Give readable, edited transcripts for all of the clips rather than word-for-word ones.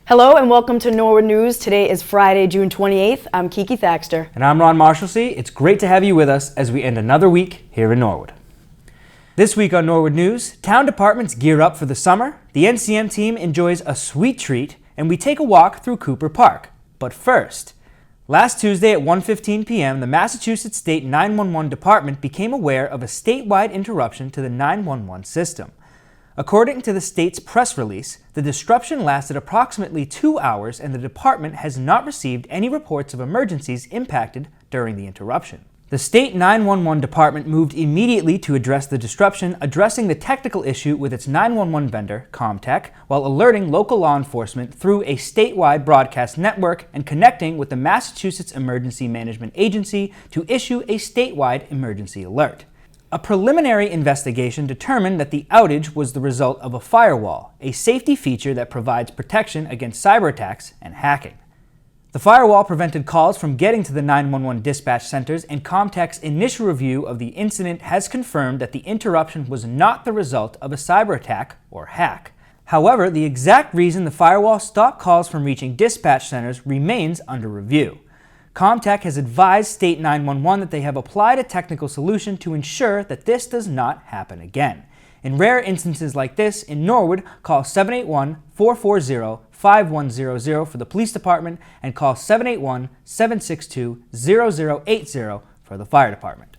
Hello and welcome to Norwood News. Today is Friday, June 28th. I'm Kiki Thaxter. And I'm Ron Marshalsea. It's great to have you with us as we end another week here in Norwood. This week on Norwood News, town departments gear up for the summer, the NCM team enjoys a sweet treat, and we take a walk through Cooper Park. But first, last Tuesday at 1:15 p.m., the Massachusetts State 911 Department became aware of a statewide interruption to the 911 system. According to the state's press release, the disruption lasted approximately 2 hours and the department has not received any reports of emergencies impacted during the interruption. The state 911 department moved immediately to address the disruption, addressing the technical issue with its 911 vendor, Comtech, while alerting local law enforcement through a statewide broadcast network and connecting with the Massachusetts Emergency Management Agency to issue a statewide emergency alert. A preliminary investigation determined that the outage was the result of a firewall, a safety feature that provides protection against cyber attacks and hacking. The firewall prevented calls from getting to the 911 dispatch centers, and Comtech's initial review of the incident has confirmed that the interruption was not the result of a cyber attack or hack. However, the exact reason the firewall stopped calls from reaching dispatch centers remains under review. Comtech has advised State 911 that they have applied a technical solution to ensure that this does not happen again. In rare instances like this, in Norwood, call 781-440-5100 for the police department and call 781-762-0080 for the fire department.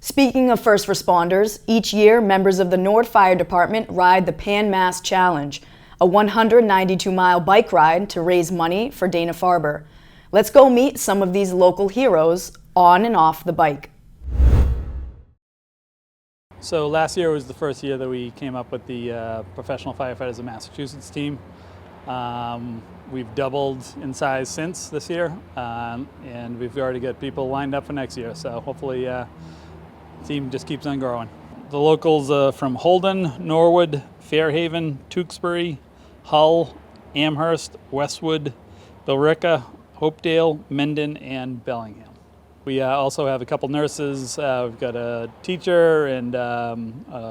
Speaking of first responders, each year members of the Norwood Fire Department ride the Pan Mass Challenge, a 192-mile bike ride to raise money for Dana-Farber. Let's go meet some of these local heroes on and off the bike. So last year was the first year that we came up with the Professional Firefighters of Massachusetts team. We've doubled in size since this year, and we've already got people lined up for next year. So hopefully the team just keeps on growing. The locals from Holden, Norwood, Fairhaven, Tewksbury, Hull, Amherst, Westwood, Billerica, Hopedale, Mendon, and Bellingham. We also have a couple nurses. We've got a teacher and a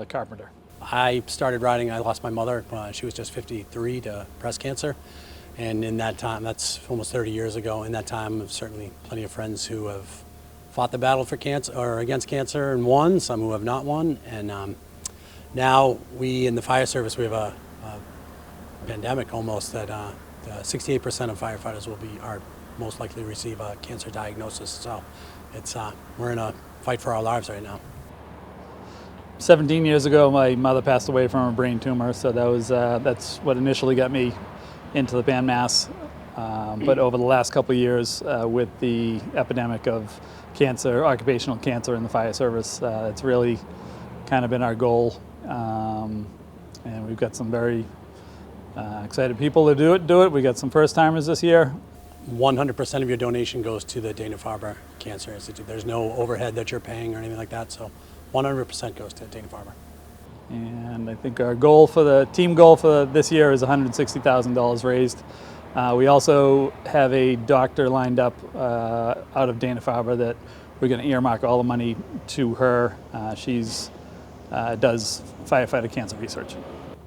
carpenter. I started riding, I lost my mother. She was just 53 to breast cancer. And in that time, that's almost 30 years ago, in that time, I've certainly plenty of friends who have fought the battle for cancer or against cancer and won, some who have not won. And now we in the fire service, we have a pandemic almost that 68% of firefighters are most likely to receive a cancer diagnosis. So it's we're in a fight for our lives right now. 17 years ago, my mother passed away from a brain tumor, so that's what initially got me into the Pan Mass. But over the last couple of years, with the epidemic of cancer, occupational cancer in the fire service, it's really kind of been our goal. And we've got some very excited people to do it. We got some first timers this year. 100% of your donation goes to the Dana-Farber Cancer Institute. There's no overhead that you're paying or anything like that, so 100% goes to Dana-Farber. And I think our goal for the team goal for this year is $160,000 raised. We also have a doctor lined up out of Dana-Farber that we're going to earmark all the money to her. She's does firefighter cancer research.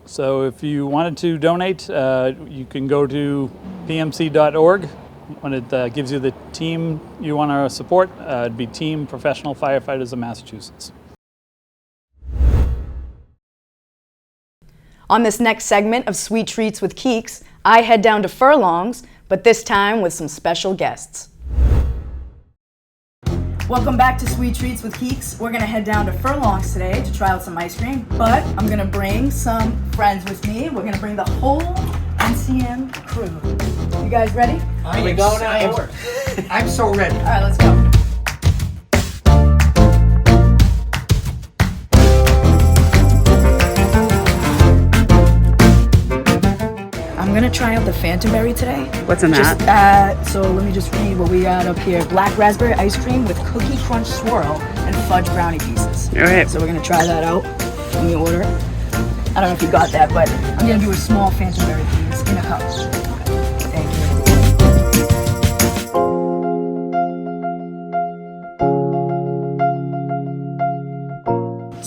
So if you wanted to donate, you can go to pmc.org. When it gives you the team you want to support, it'd be Team Professional Firefighters of Massachusetts. On this next segment of Sweet Treats with Keeks, I head down to Furlongs, but this time with some special guests. Welcome back to Sweet Treats with Keeks. We're gonna head down to Furlongs today to try out some ice cream, but I'm gonna bring some friends with me. We're gonna bring the whole NCM crew. You guys ready? I'm so ready. All right, let's go. I'm gonna try out the Phantom Berry today. What's in that? So let me just read what we got up here. Black raspberry ice cream with cookie crunch swirl and fudge brownie pieces. All right. So we're gonna try that out. Let me order. I don't know if you got that, but I'm gonna do a small Phantom Berry, please, in a cup. Thank you.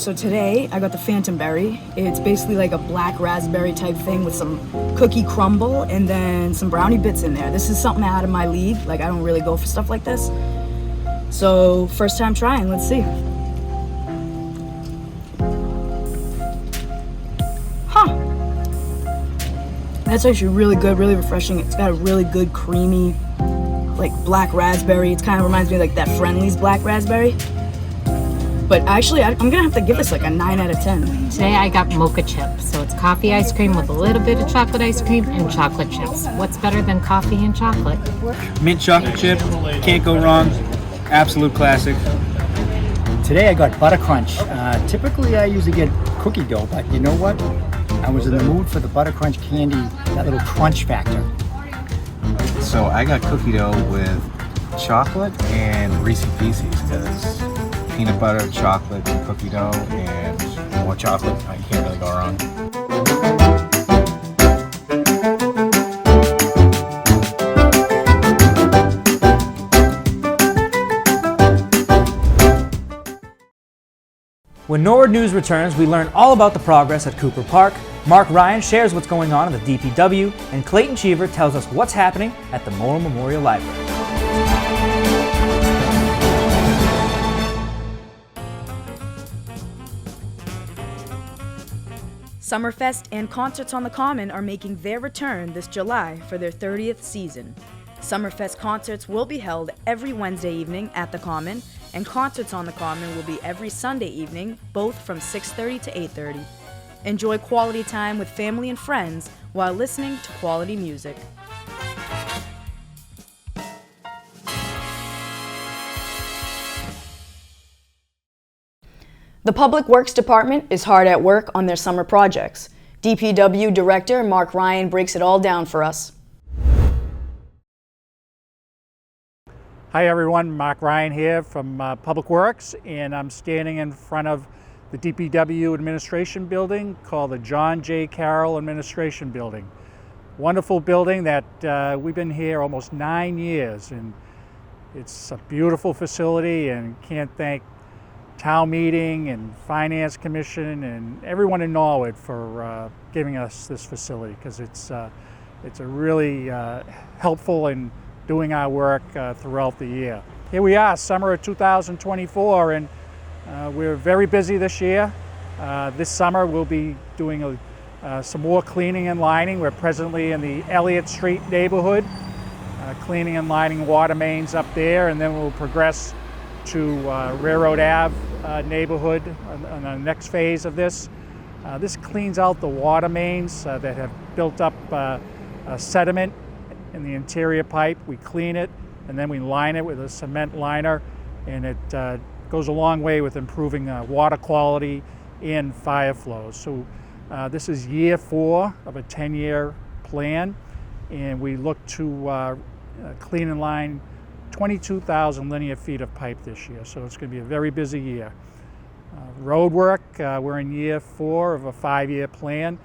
So today I got the Phantom Berry. It's basically like a black raspberry type thing with some cookie crumble and then some brownie bits in there. This is something out of my league. Like, I don't really go for stuff like this. So first time trying, let's see. Huh. That's actually really good, really refreshing. It's got a really good creamy, like black raspberry. It kind of reminds me of like that Friendly's black raspberry. But actually, I'm gonna have to give this like a 9 out of 10. Today I got mocha chips, so it's coffee ice cream with a little bit of chocolate ice cream and chocolate chips. What's better than coffee and chocolate? Mint chocolate chip, can't go wrong. Absolute classic. Today I got butter crunch. Typically I usually get cookie dough, but you know what? I was in the mood for the butter crunch candy, that little crunch factor. So I got cookie dough with chocolate and Reese's Pieces because peanut butter, chocolate, and cookie dough, and more chocolate. You can't really go wrong. When Norwood News returns, we learn all about the progress at Cooper Park. Mark Ryan shares what's going on at the DPW, and Clayton Cheever tells us what's happening at the Morrill Memorial Library. Summerfest and Concerts on the Common are making their return this July for their 30th season. Summerfest concerts will be held every Wednesday evening at the Common, and Concerts on the Common will be every Sunday evening, both from 6:30 to 8:30. Enjoy quality time with family and friends while listening to quality music. The Public Works Department is hard at work on their summer projects. DPW Director Mark Ryan breaks it all down for us. Hi everyone, Mark Ryan here from Public Works, and I'm standing in front of the DPW Administration Building called the John J. Carroll Administration Building. Wonderful building that we've been here almost 9 years, and it's a beautiful facility, and can't thank Town Meeting and Finance Commission and everyone in Norwood for giving us this facility, because it's a really helpful in doing our work throughout the year. Here we are, summer of 2024, and we're very busy this year. This summer we'll be doing some more cleaning and lining. We're presently in the Elliott Street neighborhood, cleaning and lining water mains up there, and then we'll progress to Railroad Ave neighborhood on the next phase of this. This cleans out the water mains that have built up sediment in the interior pipe. We clean it and then we line it with a cement liner, and it goes a long way with improving water quality and fire flows. So this is year 4 of a 10-year plan, and we look to clean and line 22,000 linear feet of pipe this year, so it's going to be a very busy year. Road work, we're in year 4 of a 5-year plan.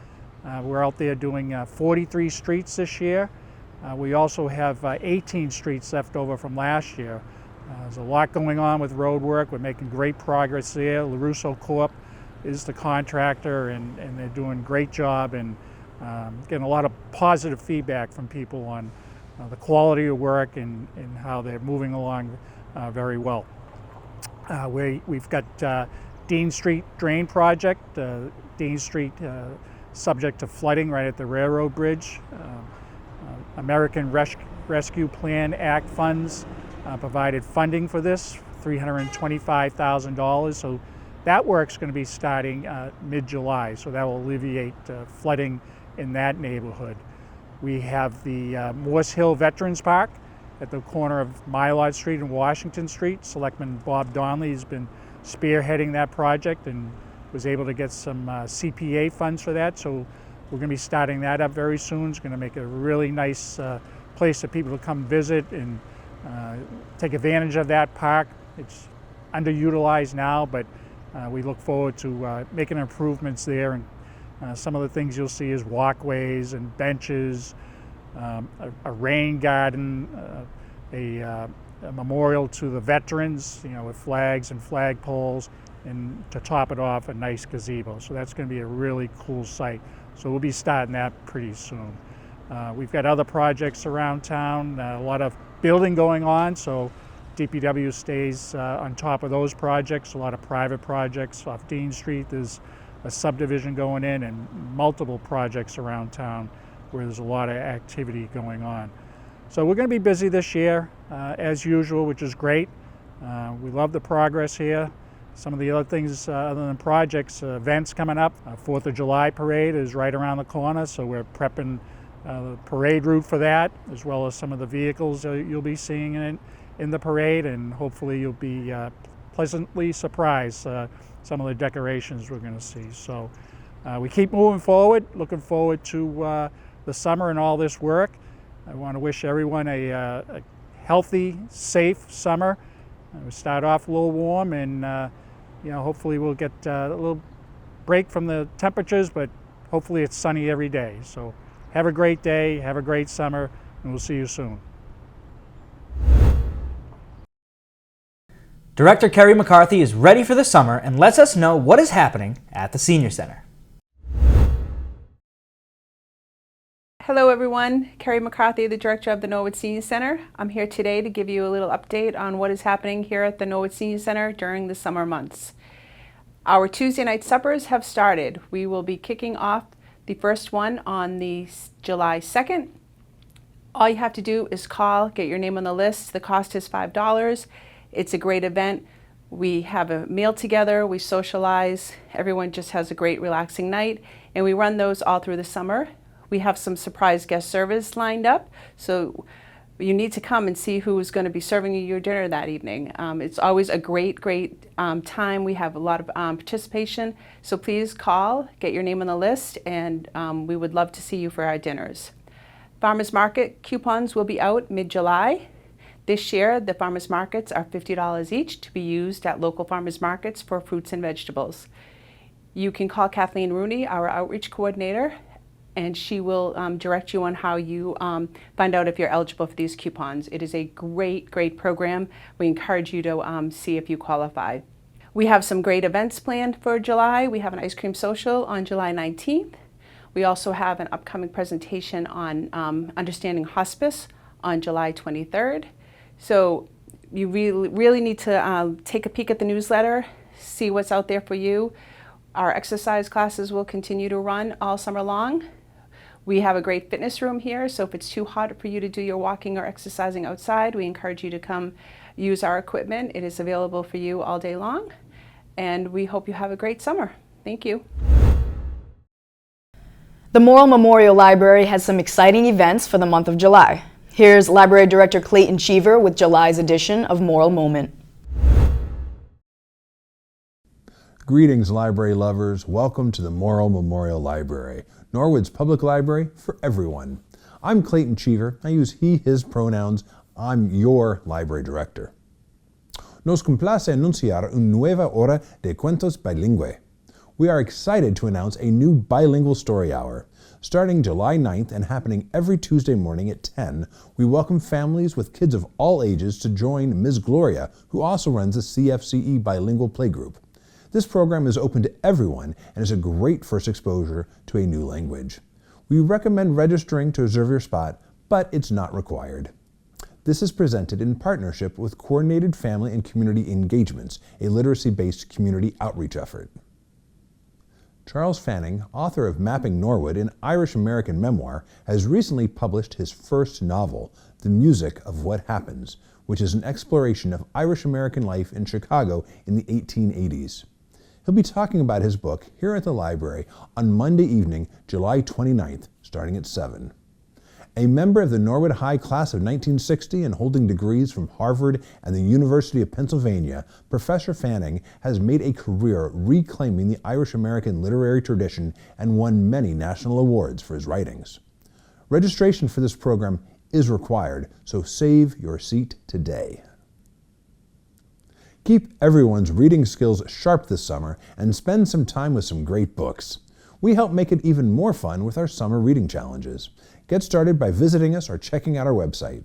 We're out there doing 43 streets this year. We also have 18 streets left over from last year. There's a lot going on with road work. We're making great progress there. LaRusso Corp is the contractor, and they're doing a great job, and getting a lot of positive feedback from people on the quality of work and how they're moving along very well. We've got Dean Street Drain Project. Dean Street subject to flooding right at the railroad bridge. American Rescue Plan Act funds provided funding for this, $325,000. So that work's going to be starting mid-July, so that will alleviate flooding in that neighborhood. We have the Morse Hill Veterans Park at the corner of Mylod Street and Washington Street. Selectman Bob Donnelly has been spearheading that project and was able to get some CPA funds for that. So we're going to be starting that up very soon. It's going to make a really nice place for people to come visit and take advantage of that park. It's underutilized now, but we look forward to making improvements there. And some of the things you'll see is walkways and benches, a rain garden, a memorial to the veterans, with flags and flagpoles, and to top it off, a nice gazebo. So that's going to be a really cool site. So we'll be starting that pretty soon. We've got other projects around town, a lot of building going on, so DPW stays on top of those projects, a lot of private projects. Off Dean Street, there's a subdivision going in, and multiple projects around town where there's a lot of activity going on. So we're going to be busy this year, as usual, which is great. We love the progress here. Some of the other things other than projects, events coming up. 4th of July parade is right around the corner, so we're prepping the parade route for that, as well as some of the vehicles you'll be seeing in the parade, and hopefully you'll be pleasantly surprised some of the decorations we're going to see. So we keep moving forward, looking forward to the summer and all this work. I want to wish everyone a healthy, safe summer. We start off a little warm, and hopefully we'll get a little break from the temperatures, but hopefully it's sunny every day. So have a great day, have a great summer, and we'll see you soon. Director Kerry McCarthy is ready for the summer and lets us know what is happening at the Senior Center. Hello everyone, Kerry McCarthy, the Director of the Norwood Senior Center. I'm here today to give you a little update on what is happening here at the Norwood Senior Center during the summer months. Our Tuesday night suppers have started. We will be kicking off the first one on the July 2nd. All you have to do is call, get your name on the list. The cost is $5. It's a great event. We have a meal together, we socialize, everyone just has a great relaxing night, and we run those all through the summer. We have some surprise guest service lined up, so you need to come and see who is going to be serving you your dinner that evening. It's always a great time. We have a lot of participation, so please call, get your name on the list, and we would love to see you for our dinners. Farmers Market coupons will be out mid-July. This year, the farmers markets are $50 each to be used at local farmers markets for fruits and vegetables. You can call Kathleen Rooney, our outreach coordinator, and she will direct you on how you find out if you're eligible for these coupons. It is a great program. We encourage you to see if you qualify. We have some great events planned for July. We have an ice cream social on July 19th. We also have an upcoming presentation on understanding hospice on July 23rd. So you really need to take a peek at the newsletter, see what's out there for you. Our exercise classes will continue to run all summer long. We have a great fitness room here, so if it's too hot for you to do your walking or exercising outside, we encourage you to come use our equipment. It is available for you all day long, and we hope you have a great summer. Thank you. The Morrill Memorial Library has some exciting events for the month of July. Here's Library Director Clayton Cheever with July's edition of Morrill Moment. Greetings, library lovers. Welcome to the Morrill Memorial Library, Norwood's public library for everyone. I'm Clayton Cheever. I use he, his pronouns. I'm your library director. Nos complace anunciar una nueva hora de cuentos bilingüe. We are excited to announce a new bilingual story hour. Starting July 9th and happening every Tuesday morning at 10, we welcome families with kids of all ages to join Ms. Gloria, who also runs the CFCE Bilingual Playgroup. This program is open to everyone and is a great first exposure to a new language. We recommend registering to reserve your spot, but it's not required. This is presented in partnership with Coordinated Family and Community Engagements, a literacy-based community outreach effort. Charles Fanning, author of Mapping Norwood, an Irish-American memoir, has recently published his first novel, The Music of What Happens, which is an exploration of Irish-American life in Chicago in the 1880s. He'll be talking about his book here at the library on Monday evening, July 29th, starting at 7. A member of the Norwood High class of 1960 and holding degrees from Harvard and the University of Pennsylvania, Professor Fanning has made a career reclaiming the Irish-American literary tradition and won many national awards for his writings. Registration for this program is required, so save your seat today. Keep everyone's reading skills sharp this summer and spend some time with some great books. We help make it even more fun with our summer reading challenges. Get started by visiting us or checking out our website.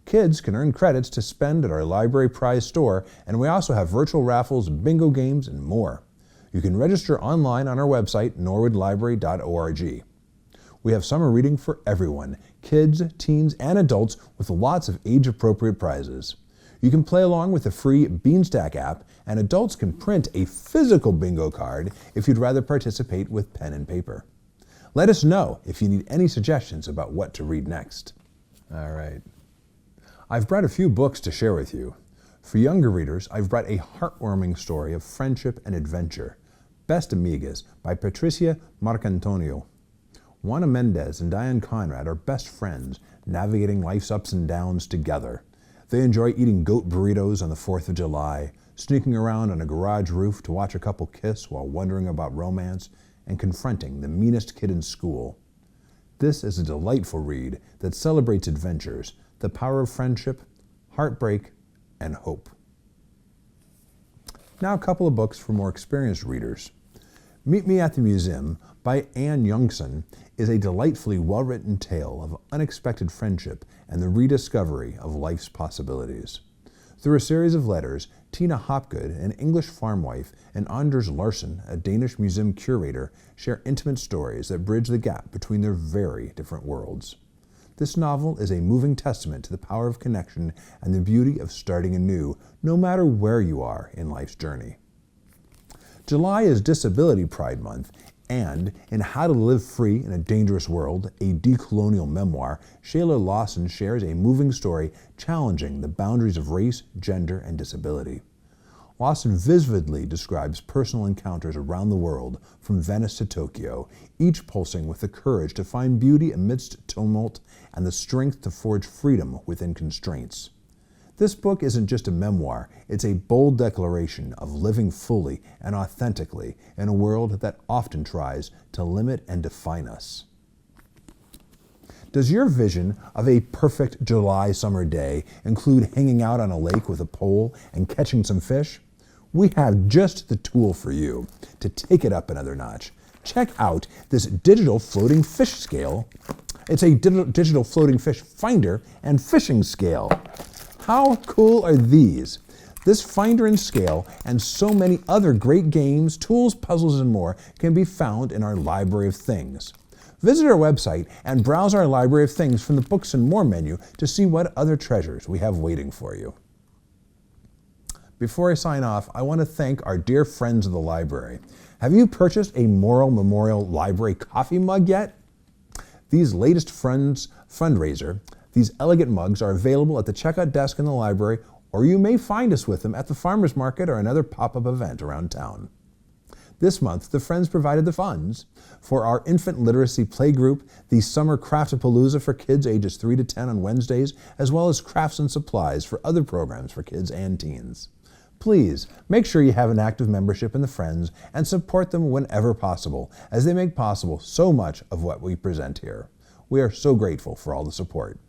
Kids can earn credits to spend at our library prize store, and we also have virtual raffles, bingo games, and more. You can register online on our website, norwoodlibrary.org. We have summer reading for everyone, kids, teens, and adults, with lots of age-appropriate prizes. You can play along with the free Beanstack app, and adults can print a physical bingo card if you'd rather participate with pen and paper. Let us know if you need any suggestions about what to read next. All right. I've brought a few books to share with you. For younger readers, I've brought a heartwarming story of friendship and adventure, Best Amigas by Patricia Marcantonio. Juana Mendez and Diane Conrad are best friends, navigating life's ups and downs together. They enjoy eating goat burritos on the 4th of July, sneaking around on a garage roof to watch a couple kiss while wondering about romance, and confronting the meanest kid in school. This is a delightful read that celebrates adventures, the power of friendship, heartbreak, and hope. Now a couple of books for more experienced readers. Meet Me at the Museum by Anne Youngson is a delightfully well-written tale of unexpected friendship and the rediscovery of life's possibilities. Through a series of letters, Tina Hopgood, an English farm wife, and Anders Larsen, a Danish museum curator, share intimate stories that bridge the gap between their very different worlds. This novel is a moving testament to the power of connection and the beauty of starting anew, no matter where you are in life's journey. July is Disability Pride Month, and in How to Live Free in a Dangerous World, a decolonial memoir, Shayla Lawson shares a moving story challenging the boundaries of race, gender, and disability. Lawson vividly describes personal encounters around the world, from Venice to Tokyo, each pulsing with the courage to find beauty amidst tumult and the strength to forge freedom within constraints. This book isn't just a memoir, it's a bold declaration of living fully and authentically in a world that often tries to limit and define us. Does your vision of a perfect July summer day include hanging out on a lake with a pole and catching some fish? We have just the tool for you to take it up another notch. Check out this digital floating fish scale. It's a digital floating fish finder and fishing scale. How cool are these? This finder and scale and so many other great games, tools, puzzles, and more can be found in our Library of Things. Visit our website and browse our Library of Things from the Books and More menu to see what other treasures we have waiting for you. Before I sign off, I want to thank our dear friends of the library. Have you purchased a Morrill Memorial Library coffee mug yet? These latest fundraiser, these elegant mugs are available at the checkout desk in the library, or you may find us with them at the farmers market or another pop-up event around town. This month, the Friends provided the funds for our infant literacy play group, the summer Craftapalooza for kids ages 3 to 10 on Wednesdays, as well as crafts and supplies for other programs for kids and teens. Please make sure you have an active membership in the Friends and support them whenever possible, as they make possible so much of what we present here. We are so grateful for all the support.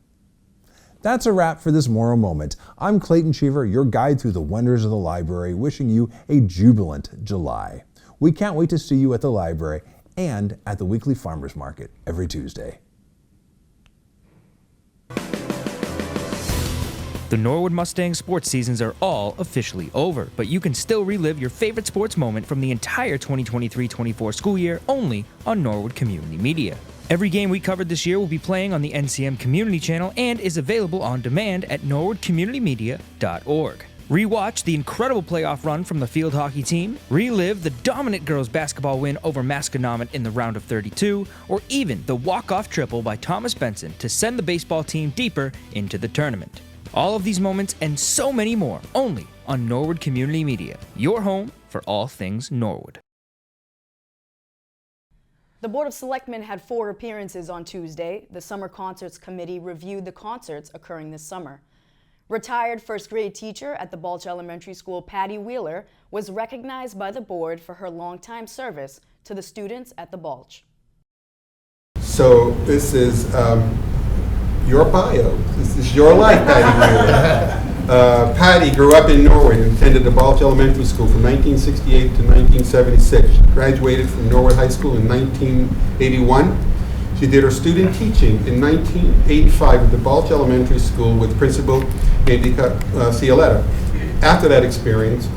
That's a wrap for this Morrow Moment. I'm Clayton Cheever, your guide through the wonders of the library, wishing you a jubilant July. We can't wait to see you at the library and at the weekly farmers market every Tuesday. The Norwood Mustang sports seasons are all officially over, but you can still relive your favorite sports moment from the entire 2023-24 school year only on Norwood Community Media. Every game we covered this year will be playing on the NCM Community Channel and is available on demand at norwoodcommunitymedia.org. Rewatch the incredible playoff run from the field hockey team, relive the dominant girls basketball win over Masconomet in the round of 32, or even the walk-off triple by Thomas Benson to send the baseball team deeper into the tournament. All of these moments and so many more only on Norwood Community Media, your home for all things Norwood. The Board of Selectmen had 4 appearances on Tuesday. The Summer Concerts Committee reviewed the concerts occurring this summer. Retired first grade teacher at the Balch Elementary School, Patty Wheeler, was recognized by the board for her longtime service to the students at the Balch. So this is your bio. This is your life, Patty Wheeler. Patty grew up in Norwood and attended the Balch Elementary School from 1968 to 1976. She graduated from Norwood High School in 1981. She did her student teaching in 1985 at the Balch Elementary School with Principal Andy Cioletta. After that experience,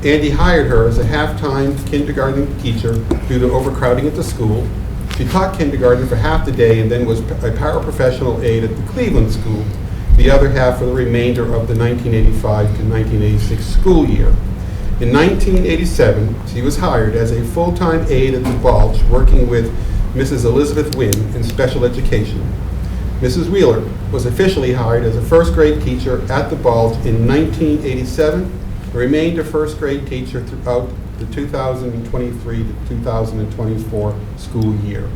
Andy hired her as a half-time kindergarten teacher due to overcrowding at the school. She taught kindergarten for half the day and then was a paraprofessional aide at the Cleveland School, the other half for the remainder of the 1985 to 1986 school year. In 1987, she was hired as a full-time aide at the Balch, working with Mrs. Elizabeth Wynn in special education. Mrs. Wheeler was officially hired as a first grade teacher at the Balch in 1987 and remained a first grade teacher throughout the 2023 to 2024 school year.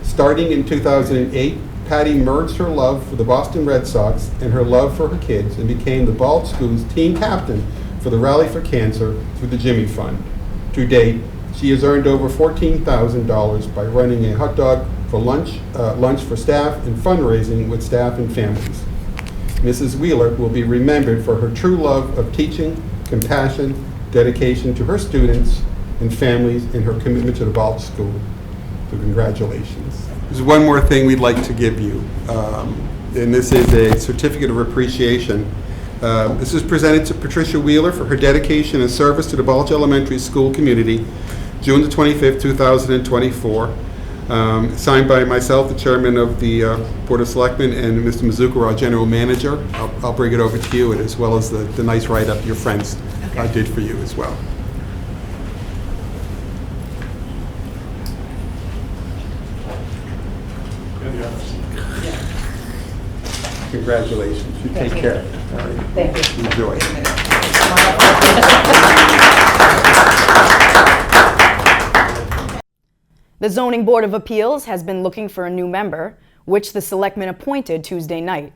Starting in 2008, Patty merged her love for the Boston Red Sox and her love for her kids and became the Balch School's team captain for the Rally for Cancer through the Jimmy Fund. To date, she has earned over $14,000 by running a hot dog for lunch for staff and fundraising with staff and families. Mrs. Wheeler will be remembered for her true love of teaching, compassion, dedication to her students and families, and her commitment to the Balch School. So congratulations. There's one more thing we'd like to give you, and this is a certificate of appreciation. This is presented to Patricia Wheeler for her dedication and service to the Balch Elementary School community, June the 25th, 2024. Signed by myself, the chairman of the Board of Selectmen, and Mr. Mizuka, our general manager. I'll bring it over to you, and as well as the nice write-up your friends did for you as well. Congratulations. You take care. All right. Thank you. Enjoy. The Zoning Board of Appeals has been looking for a new member, which the selectmen appointed Tuesday night.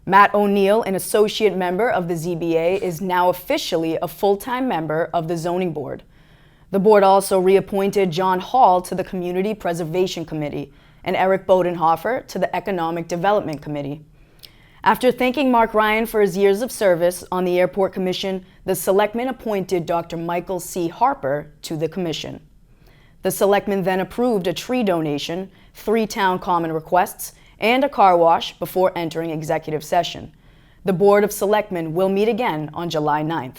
Matt O'Neill, an associate member of the ZBA, is now officially a full-time member of the Zoning Board. The board also reappointed John Hall to the Community Preservation Committee and Eric Bodenhofer to the Economic Development Committee. After thanking Mark Ryan for his years of service on the Airport Commission, the selectmen appointed Dr. Michael C. Harper to the commission. The selectmen then approved a tree donation, 3 town common requests, and a car wash before entering executive session. The Board of Selectmen will meet again on July 9th.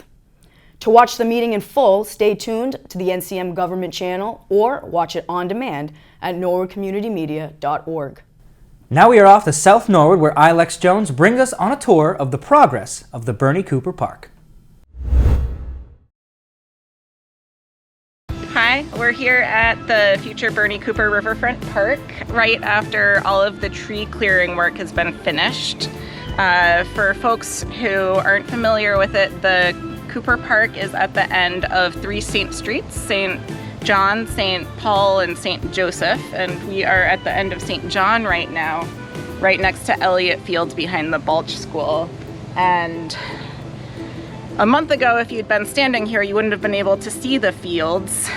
To watch the meeting in full, stay tuned to the NCM Government channel or watch it on demand at norwoodcommunitymedia.org. Now we are off to South Norwood, where Ilex Jones brings us on a tour of the progress of the Bernie Cooper Park. Hi, we're here at the future Bernie Cooper Riverfront Park right after all of the tree clearing work has been finished. For folks who aren't familiar with it, the Cooper Park is at the end of 3 St. Streets, St. John, St. Paul, and St. Joseph, and we are at the end of St. John right now, right next to Elliott Fields behind the Balch School. And a month ago, if you'd been standing here, you wouldn't have been able to see the fields.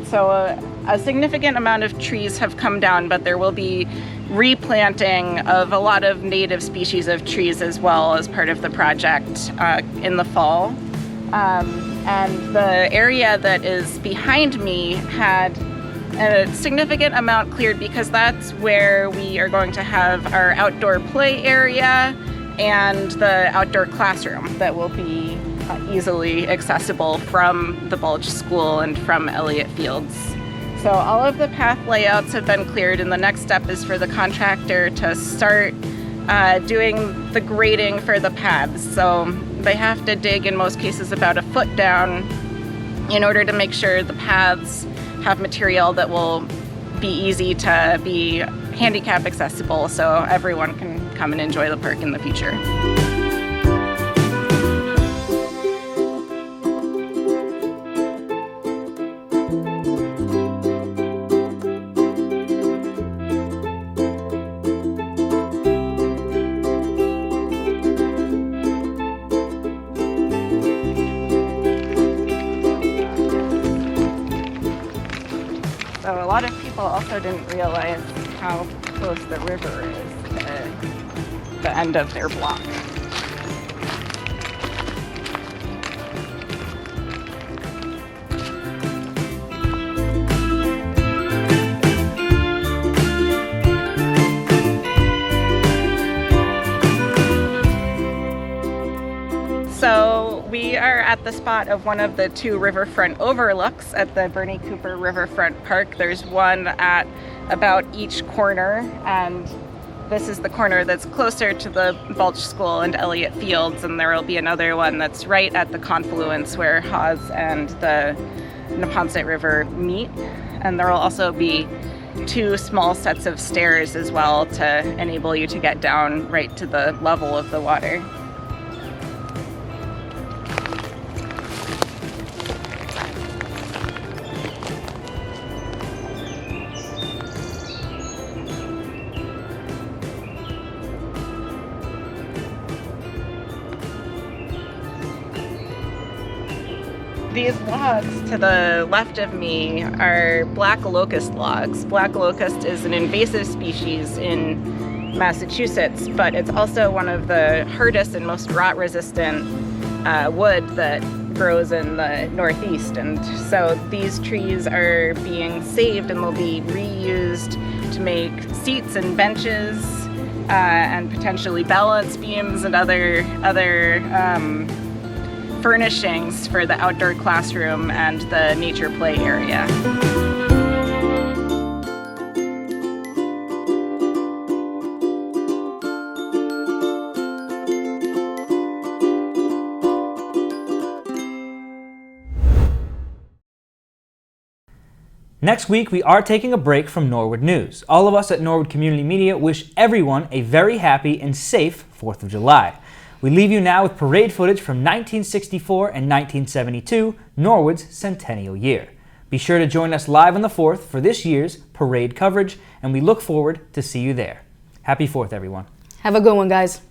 So a significant amount of trees have come down, but there will be replanting of a lot of native species of trees as well as part of the project in the fall. And the area that is behind me had a significant amount cleared because that's where we are going to have our outdoor play area and the outdoor classroom that will be easily accessible from the Balch School and from Elliott Fields. So all of the path layouts have been cleared, and the next step is for the contractor to start doing the grading for the paths. So they have to dig in most cases about 1 foot down in order to make sure the paths have material that will be easy to be handicap accessible so everyone can come and enjoy the park in the future. So a lot of people also didn't realize how close the river is to the end of their block. We are at the spot of one of the two riverfront overlooks at the Bernie Cooper Riverfront Park. There's one at about each corner, and this is the corner that's closer to the Balch School and Elliott Fields, and there will be another one that's right at the confluence where Hawes and the Neponset River meet. And there will also be two small sets of stairs as well to enable you to get down right to the level of the water. These logs to the left of me are black locust logs. Black locust is an invasive species in Massachusetts, but it's also one of the hardest and most rot-resistant wood that grows in the Northeast. And so these trees are being saved and they'll be reused to make seats and benches and potentially balance beams and other furnishings for the outdoor classroom and the nature play area. Next week, we are taking a break from Norwood News. All of us at Norwood Community Media wish everyone a very happy and safe 4th of July. We leave you now with parade footage from 1964 and 1972, Norwood's centennial year. Be sure to join us live on the 4th for this year's parade coverage, and we look forward to see you there. Happy 4th, everyone. Have a good one, guys.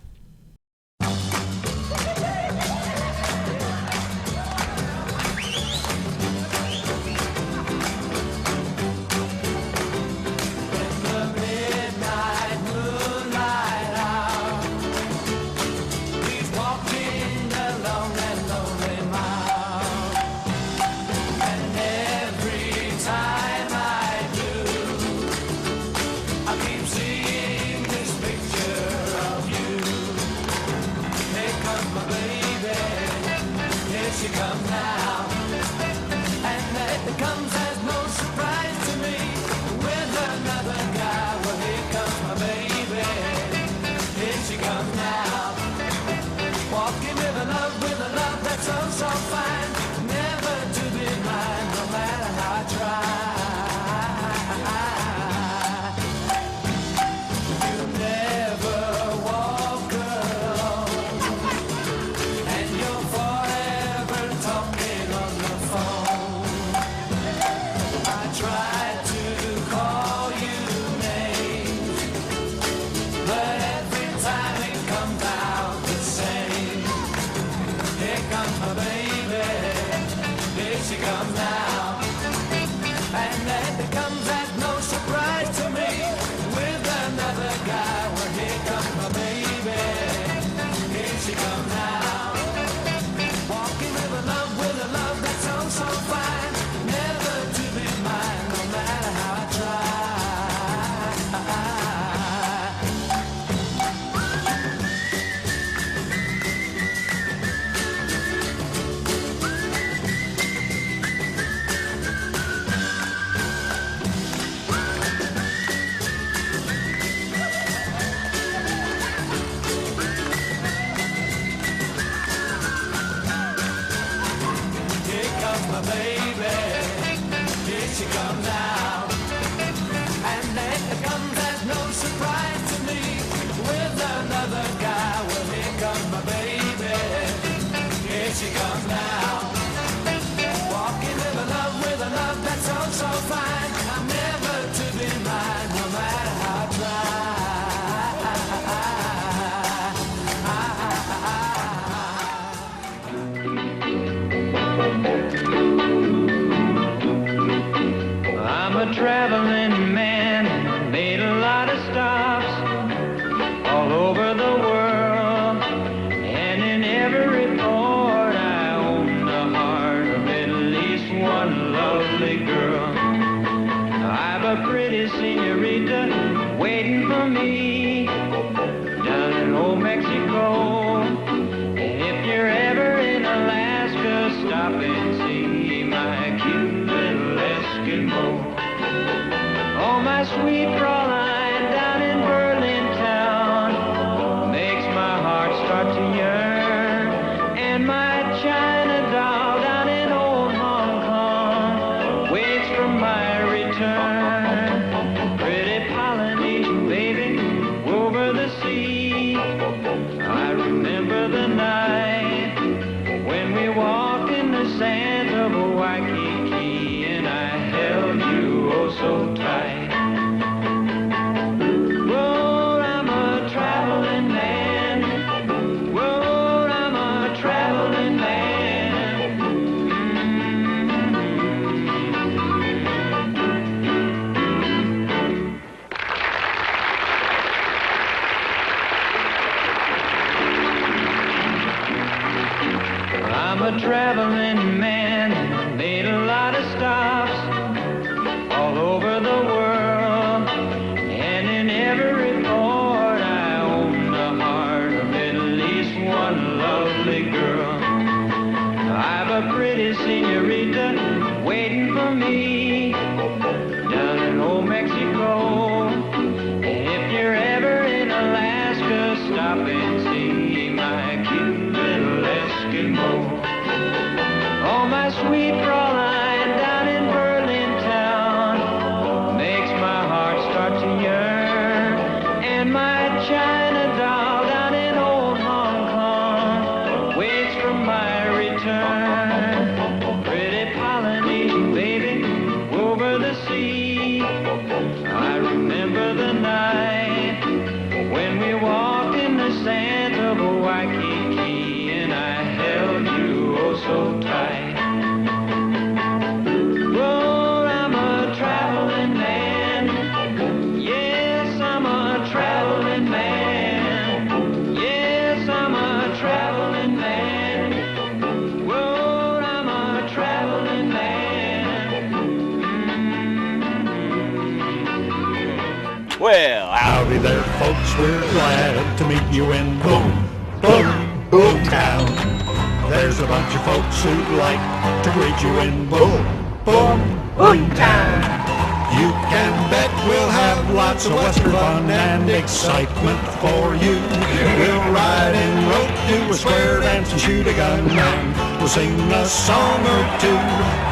Traveling man, made a lot of stops all over the world, and in every port I owned the heart of at least one lovely girl. I've a pretty senorita waiting for me down in old Mexico, and if you're ever in Alaska, sweet Fräulein down in Berlin town makes my heart start to yearn, and my China doll down in old Hong Kong waits for my return. Pretty Polynesian baby over the sea, I remember the night when we walked in the sands of Waikiki, and I held you oh so tight. Whoa, I'm a traveling man. Whoa, I'm a traveling man. I'm a traveling man, made a lot of stops all over the world, and in every port I own the heart of at least one lovely girl. I've a pretty senorita waiting for me down in old Mexico. And if you're ever in Alaska, stop and see my cute little Eskimo. Oh, my sweet Fräulein down in Berlin town makes my heart start to yearn, and my China doll down in old Hong Kong waits for my return. Pretty Polynesian baby over the sea, I remember the night when we walked in the sands of Waikiki, and I held you oh so tight. Whoa, I'm a traveling man. Yes, I'm a traveling man. Yes, I'm a traveling man. Whoa, I'm a traveling man. Well, howdy there, folks. We're glad to meet you in Boom, Boom, Boom Town. There's a bunch of folks who'd like to greet you in Boom, Boom, Boom Town. You can bet we'll have lots of Western fun and excitement for you. We'll ride in rope, do a square dance and shoot a gun, and we'll sing a song or two.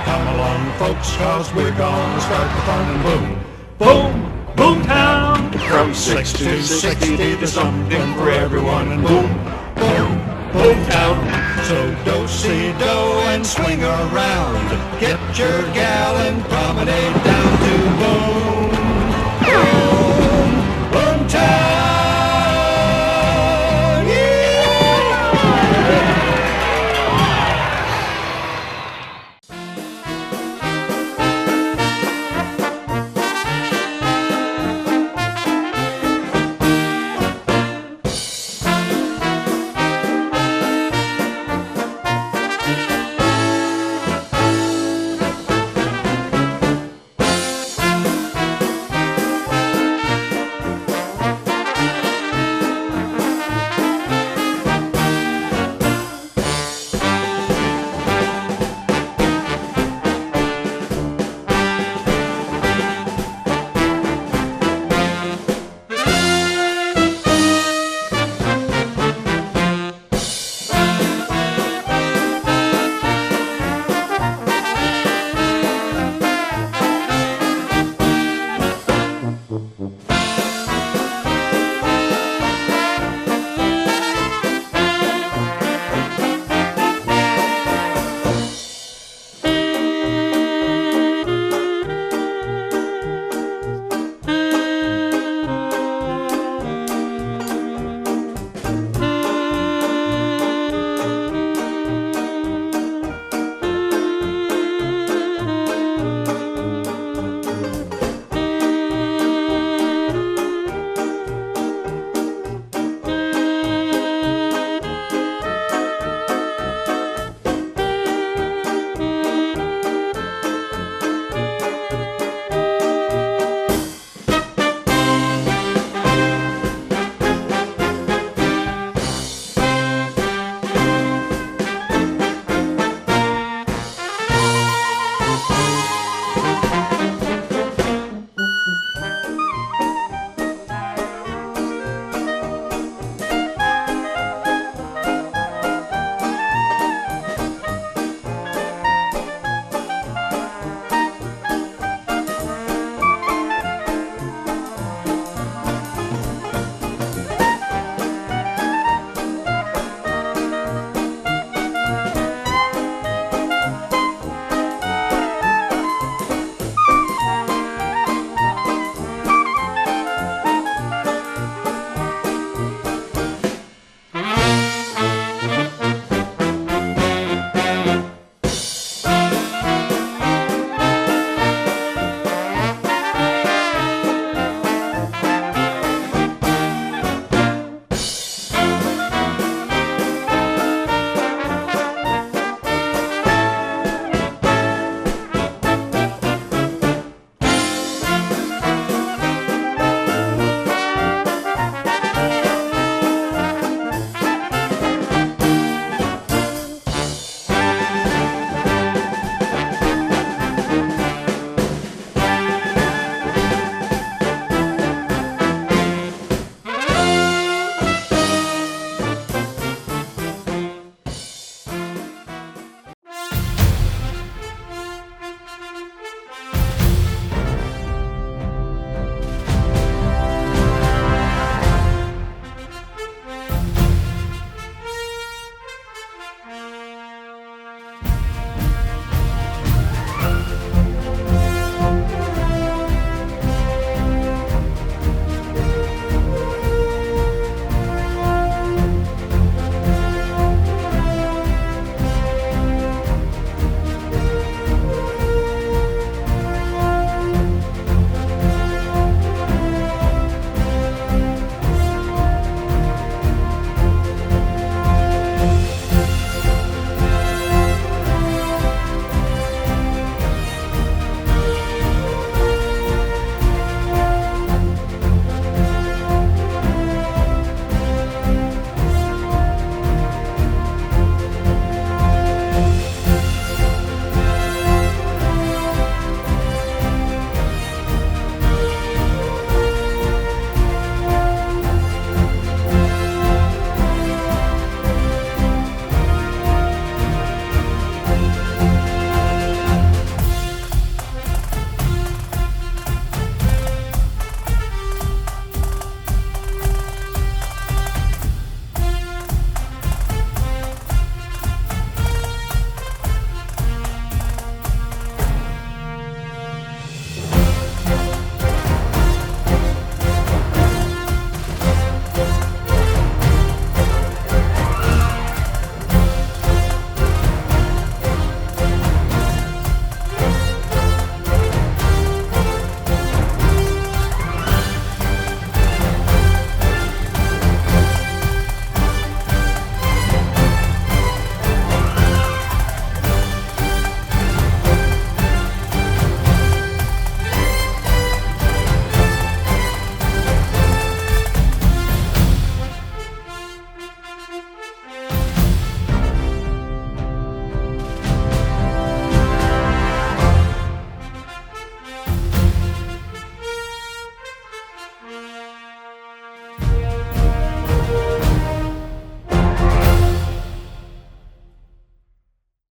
Come along, folks, cause we're gonna start the fun in Boom, Boom, Boom Town. From 6 to 60, there's something for everyone in Boom, Boom, Boom Town. So do-si-do and swing around. Get your gal and promenade down to Boom.